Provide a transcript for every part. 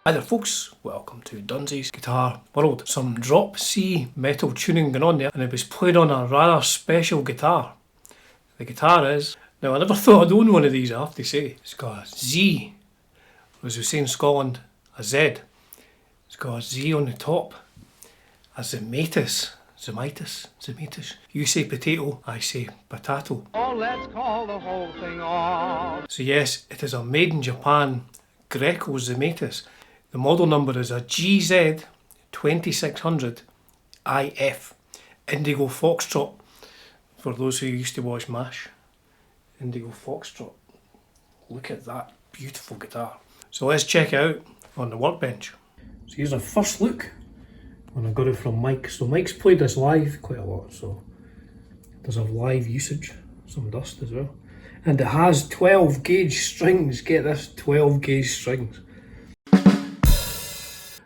Hi there folks, welcome to Dunsi's Guitar World. Some drop C metal tuning going on there, and it was played on a rather special guitar. The guitar is, now I never thought I'd own one of these, I have to say. It's got a Z, as we say in Scotland, a Z. It's got a Z on the top, a Zemaitis. Zemaitis. You say potato, I say potato. Oh, let's call the whole thing off. So yes, it is a made in Japan GRECO ZEMAITIS. The model number is a GZ-2600-IF. Indigo Foxtrot. For those who used to watch MASH. Indigo Foxtrot. Look at that beautiful guitar. So let's check it out on the workbench. So here's a first look when I got it from Mike. So Mike's played this live quite a lot, so there's a live usage, some dust as well. And it has 12 gauge strings, get this, 12 gauge strings.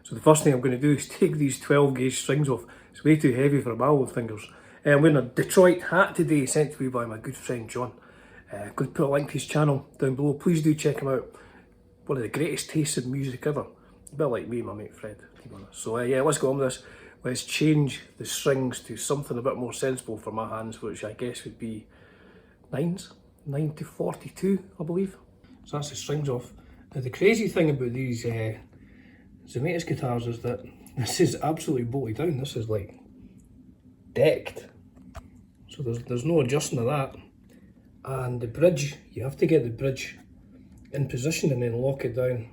So the first thing I'm going to do is take these 12 gauge strings off. It's way too heavy for my old fingers. I'm wearing a Detroit hat today, sent to me by my good friend John. I'm going to put a link to his channel down below. Please do check him out. One of the greatest tastes in music ever. A bit like me and my mate Fred, to be honest. So yeah, let's go on with this. Let's change the strings to something a bit more sensible for my hands, which I guess would be 9s. 9 to 42, I believe. So that's the strings off. Now the crazy thing about these Zemaitis guitars is that this is absolutely bolted down. This is like decked. So there's no adjusting of that. And the bridge, you have to get the bridge in position and then lock it down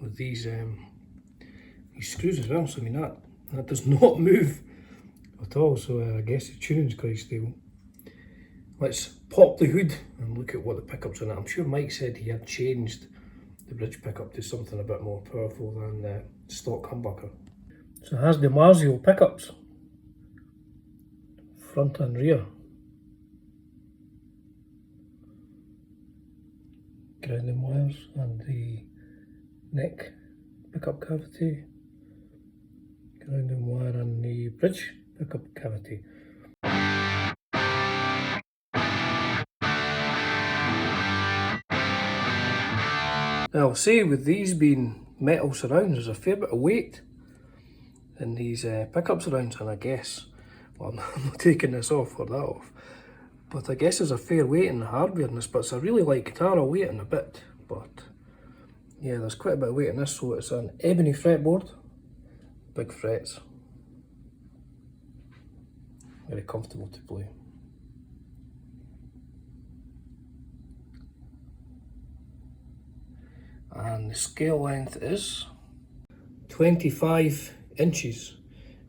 with these screws as well. So I mean that does not move at all. So I guess the tuning's quite stable. Let's pop the hood and look at what the pickups on it. I'm sure Mike said he had changed the bridge pickup to something a bit more powerful than the stock humbucker. So it has Dimarzio pickups, front and rear. Grounding wires and the neck pickup cavity. Grounding wire and the bridge pickup cavity. Now I'll say with these being metal surrounds, there's a fair bit of weight in these pickup surrounds, and I guess, well I'm not taking this off or that off, but I guess there's a fair weight in the hardware in this, but it's a really light guitar. I'll weigh it in a bit, but yeah, there's quite a bit of weight in this. So it's an Ebony fretboard, big frets, very comfortable to play. And the scale length is 25 inches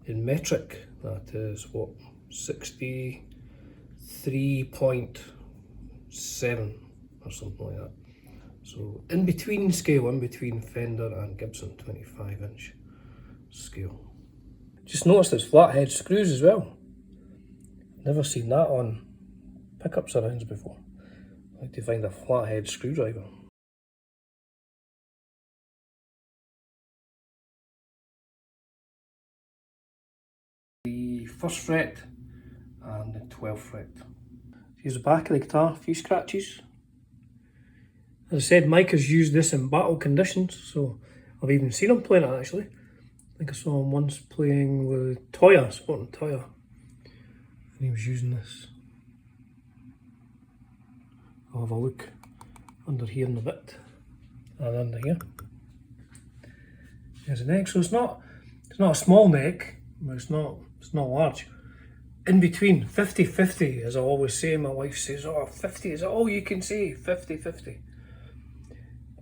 in metric. That is what, 63.7 or something like that. So in between scale, in between Fender and Gibson, 25 inch scale. Just noticed it's flathead screws as well. Never seen that on pickup surrounds before. I like to find a flathead screwdriver. The 1st fret and the 12th fret. Here's the back of the guitar, a few scratches. As I said, Mike has used this in battle conditions, so I've even seen him playing it actually. I think I saw him once playing with Toya, sporting Toya, and he was using this. I'll have a look under here in a bit, and under here. There's a neck, so it's not a small neck, but it's not large. In between, 50-50, as I always say. My wife says, oh, 50 is all you can say, 50-50.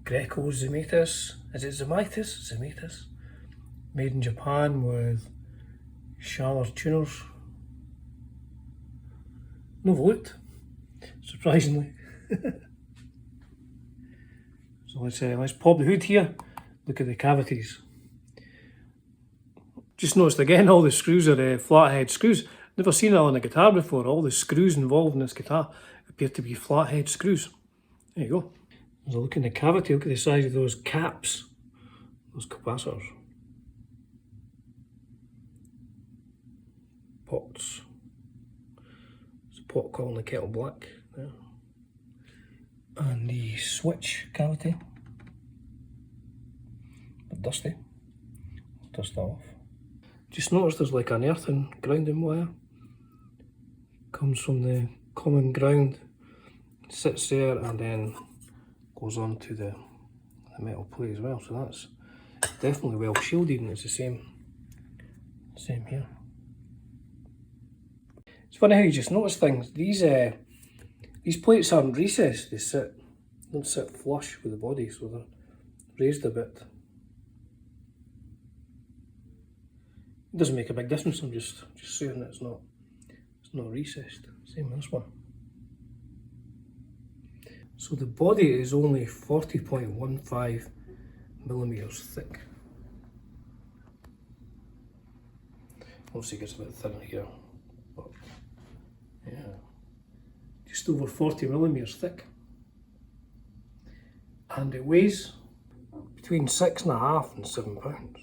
GRECO ZEMAITIS, is it Zemaitis? Zemaitis. Made in Japan with Schaller tuners. No volute, surprisingly. So let's pop the hood here, look at the cavities. Just noticed again, all the screws are flathead screws. Never seen it on a guitar before. All the screws involved in this guitar appear to be flathead screws. There you go. As I look in the cavity, look at the size of those caps, those capacitors. Pots. There's a pot calling the kettle black there. And the switch cavity. bit dusty. Dust that off. Just notice there's like an earthen grounding wire. Comes from the common ground, sits there and then goes on to the metal plate as well. So that's definitely well shielded, and it's the same here. It's funny how you just notice things. These plates aren't recessed, they don't sit flush with the body, so they're raised a bit. It doesn't make a big difference, I'm just saying that it's not recessed. Same with this one. So the body is only 40.15 millimeters thick. Obviously it gets a bit thinner here, but yeah, just over 40 millimeters thick. And it weighs between 6.5 and 7 pounds.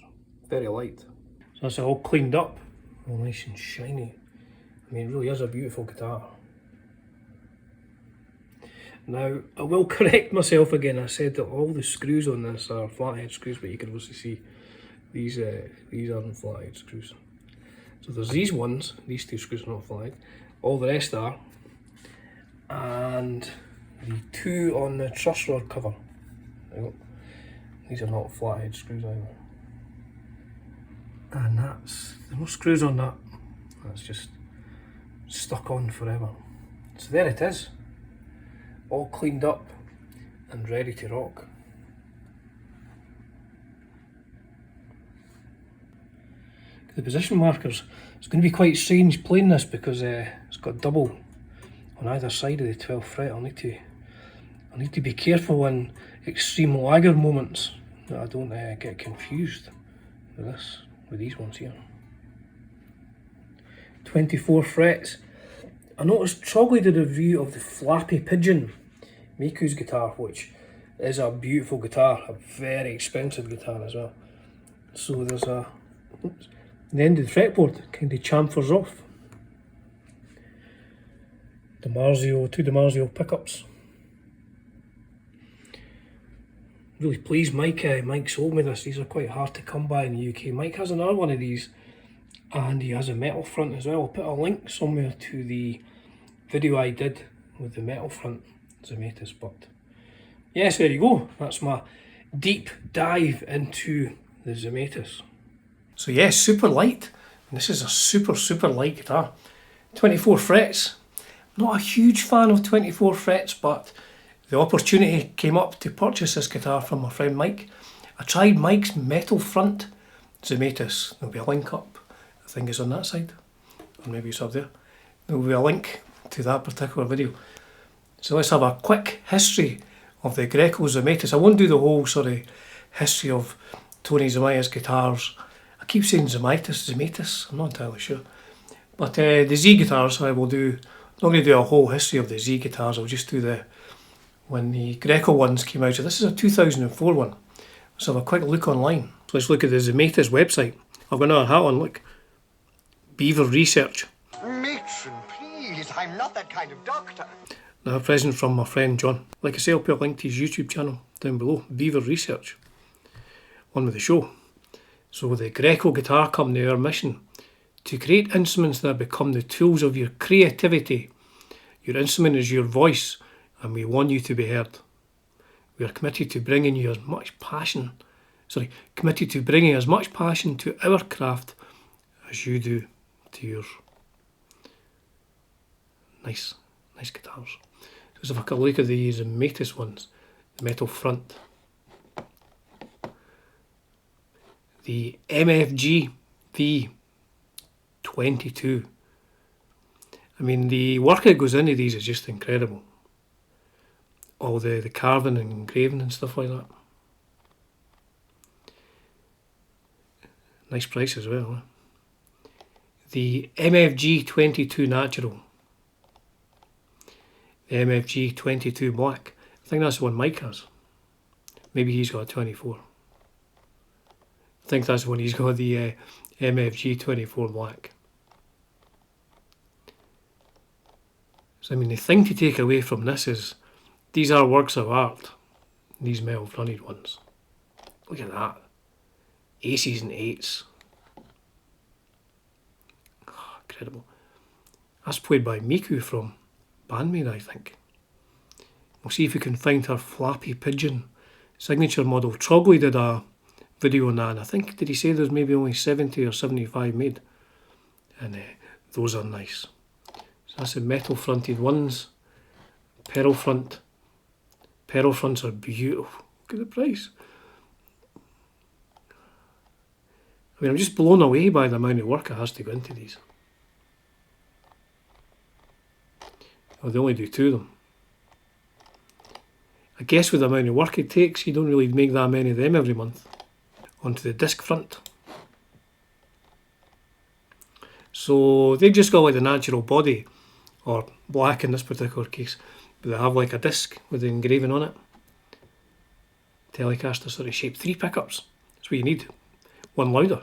Very light. So that's it all cleaned up, all nice and shiny. I mean, it really is a beautiful guitar. Now, I will correct myself again. I said that all the screws on this are flathead screws, but you can also see these aren't flathead screws. So there's these ones, these two screws are not flathead. All the rest are. And the two on the truss rod cover. These are not flathead screws either. And there's no screws on that. That's just stuck on forever. So there it is. All cleaned up and ready to rock. The position markers, it's going to be quite strange playing this because it's got double on either side of the 12th fret. I'll need to be careful in extreme lagger moments that I don't get confused with these ones here. 24 frets. I noticed Trogley did a review of the Flappy Pigeon Miku's guitar, which is a beautiful guitar, a very expensive guitar as well. So there's the end of the fretboard kind of chamfers off. Two Dimarzio pickups. Really pleased Mike sold me this. These are quite hard to come by in the UK. Mike has another one of these and he has a metal front as well. I'll put a link somewhere to the video I did with the metal front Zemaitis, but yes, there you go. That's my deep dive into the Zemaitis. So yes, super light. And this is a super light guitar. 24 frets. Not a huge fan of 24 frets, but the opportunity came up to purchase this guitar from my friend Mike. I tried Mike's metal front Zemaitis. There'll be a link up. I think it's on that side, or maybe it's up there. There will be a link to that particular video. So let's have a quick history of the GRECO ZEMAITIS. I won't do the whole sort of history of Tony Zemaitis guitars. I keep saying Zemaitis, I'm not entirely sure. But the Z guitars I will do. I'm not going to do a whole history of the Z guitars, I'll just do when the GRECO ones came out. So this is a 2004 one. Let's have a quick look online. So let's look at the Zemaitis website. I've got another hat on, look. Beaver Research. Matron, please, I'm not that kind of doctor. Now a present from my friend John. Like I say, I'll put a link to his YouTube channel down below. Beaver Research. On with the show. So the GRECO Guitar Company, our mission, to create instruments that become the tools of your creativity. Your instrument is your voice, and we want you to be heard. We are committed to bringing you as much passion to our craft as you do to yours. Nice guitars. So let's have a quick look at the Zemaitis ones. The metal front. The MFG V22. I mean, the work that goes into these is just incredible. All the carving and engraving and stuff like that. Nice price as well. The MFG 22 Natural. The MFG 22 Black. I think that's the one Mike has. Maybe he's got a 24. I think that's the one he's got, the MFG 24 Black. So I mean, the thing to take away from this is these are works of art. These metal fronted ones. Look at that. aces and eights. Oh, incredible. That's played by Miku from Bandmaid, I think. We'll see if we can find her Flappy Pigeon signature model. Trogley did a video on that, and I think, did he say there's maybe only 70 or 75 made? And those are nice. So that's the metal fronted ones. Pearl front. Pearl fronts are beautiful. Look at the price. I mean, I'm just blown away by the amount of work it has to go into these. Oh, they only do 2 of them. I guess with the amount of work it takes, you don't really make that many of them every month. Onto the disc front. So they've just got like the natural body, or black in this particular case, but they have like a disc with the engraving on it. Telecaster sort of shape. 3 pickups. That's what you need. 1 louder.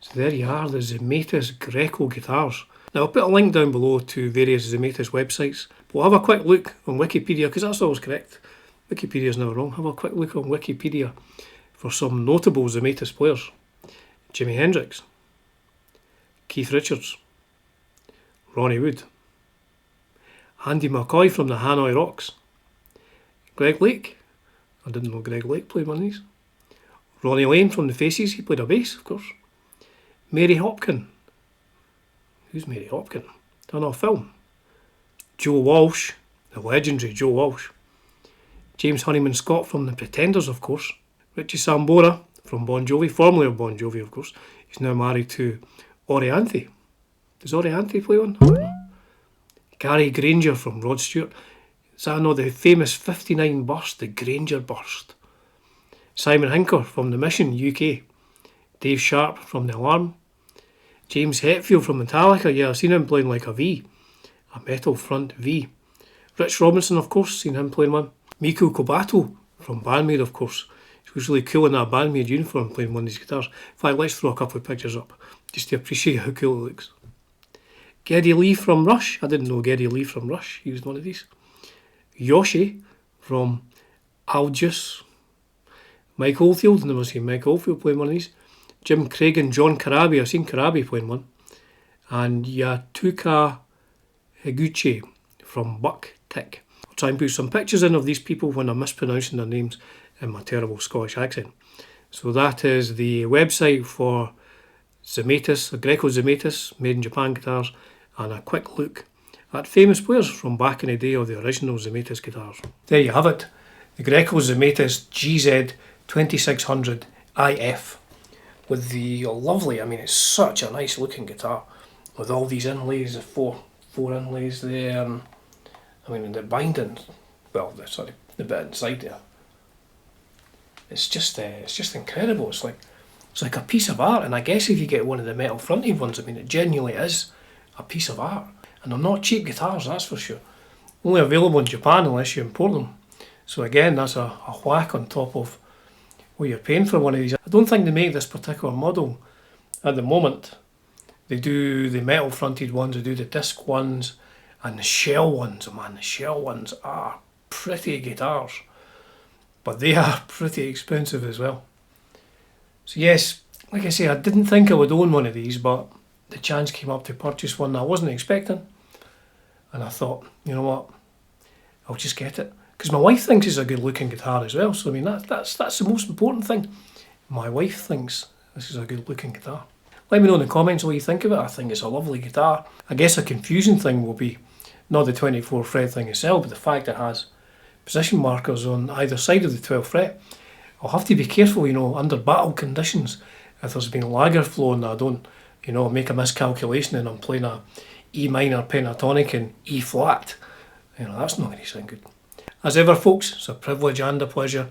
So there you are, the Zemaitis GRECO guitars. Now I'll put a link down below to various Zemaitis websites. We'll have a quick look on Wikipedia, because that's always correct. Wikipedia's never wrong. Have a quick look on Wikipedia for some notable Zemaitis players. Jimi Hendrix, Keith Richards, Ronnie Wood, Andy McCoy from the Hanoi Rocks, Greg Lake, I didn't know Greg Lake played one of these, Ronnie Lane from the Faces, he played a bass of course, Mary Hopkin, who's Mary Hopkin? Done a film. Joe Walsh, the legendary Joe Walsh, James Honeyman Scott from the Pretenders of course, Richie Sambora from Bon Jovi, formerly of Bon Jovi of course, he's now married to Orianthi. Does Orianthi play one? I don't know. Gary Granger from Rod Stewart. Is that not the famous 59 burst, the Granger burst? Simon Hinker from The Mission, UK. Dave Sharp from The Alarm. James Hetfield from Metallica, yeah, I've seen him playing like a V. A metal front V. Rich Robinson, of course, seen him playing one. Miku Cobato from Bandmaid, of course. He was really cool in that Bandmaid uniform playing one of these guitars. In fact, let's throw a couple of pictures up just to appreciate how cool it looks. Geddy Lee from Rush. I didn't know Geddy Lee from Rush used one of these. Yoshi from Algius. Mike Oldfield, never seen Mike Oldfield playing one of these. Jim Craig and John Karabi, I've seen Karabi playing one. And Yatuka Higuchi from Buck Tick. I'll try and put some pictures in of these people when I'm mispronouncing their names in my terrible Scottish accent. So that is the website for Zemaitis, the GRECO Zemaitis, made in Japan guitars, and a quick look at famous players from back in the day of the original Zemaitis guitars. There you have it, the GRECO Zemaitis GZ-2600-IF with the lovely, I mean it's such a nice looking guitar with all these inlays, the four inlays there, and I mean the binding, well the bit inside there. It's just incredible. It's like a piece of art, and I guess if you get one of the metal fronted ones, I mean it genuinely is a piece of art. And they're not cheap guitars, that's for sure. Only available in Japan unless you import them. So again, that's a whack on top of what you're paying for one of these. I don't think they make this particular model at the moment. They do the metal fronted ones, they do the disc ones, and the shell ones. Oh man, the shell ones are pretty guitars. But they are pretty expensive as well. So yes, like I say, I didn't think I would own one of these, but the chance came up to purchase one that I wasn't expecting. And I thought, you know what, I'll just get it. Because my wife thinks it's a good looking guitar as well. So I mean, that's the most important thing. My wife thinks this is a good looking guitar. Let me know in the comments what you think of it. I think it's a lovely guitar. I guess a confusing thing will be not the 24 fret thing itself, but the fact it has position markers on either side of the 12th fret. I'll have to be careful, you know, under battle conditions, if there's been lager flow and I don't, you know, make a miscalculation and I'm playing a E minor pentatonic in E flat. You know, that's not going to sound good. As ever folks, it's a privilege and a pleasure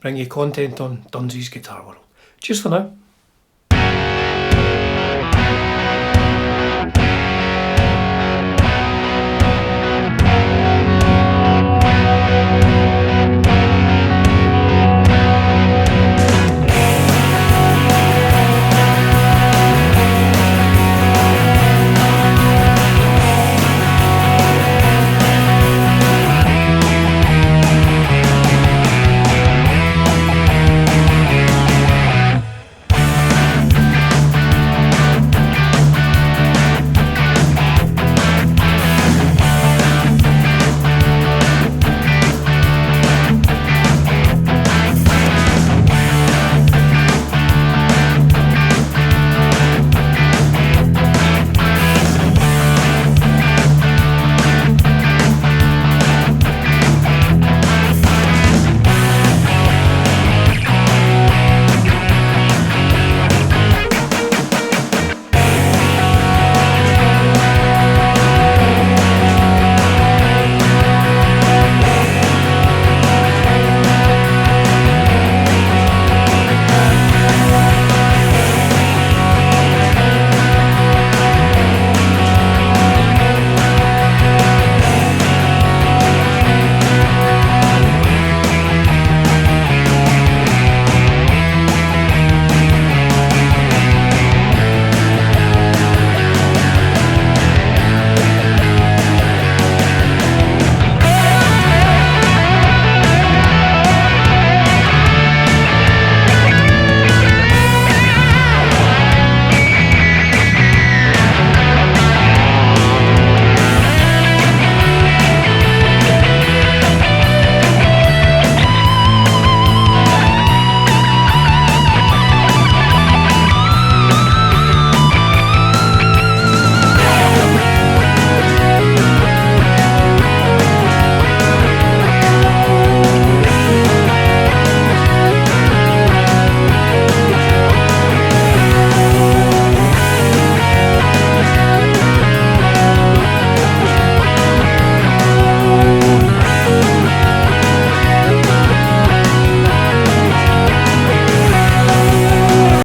bringing you content on Dunzee's Guitar World. Cheers for now.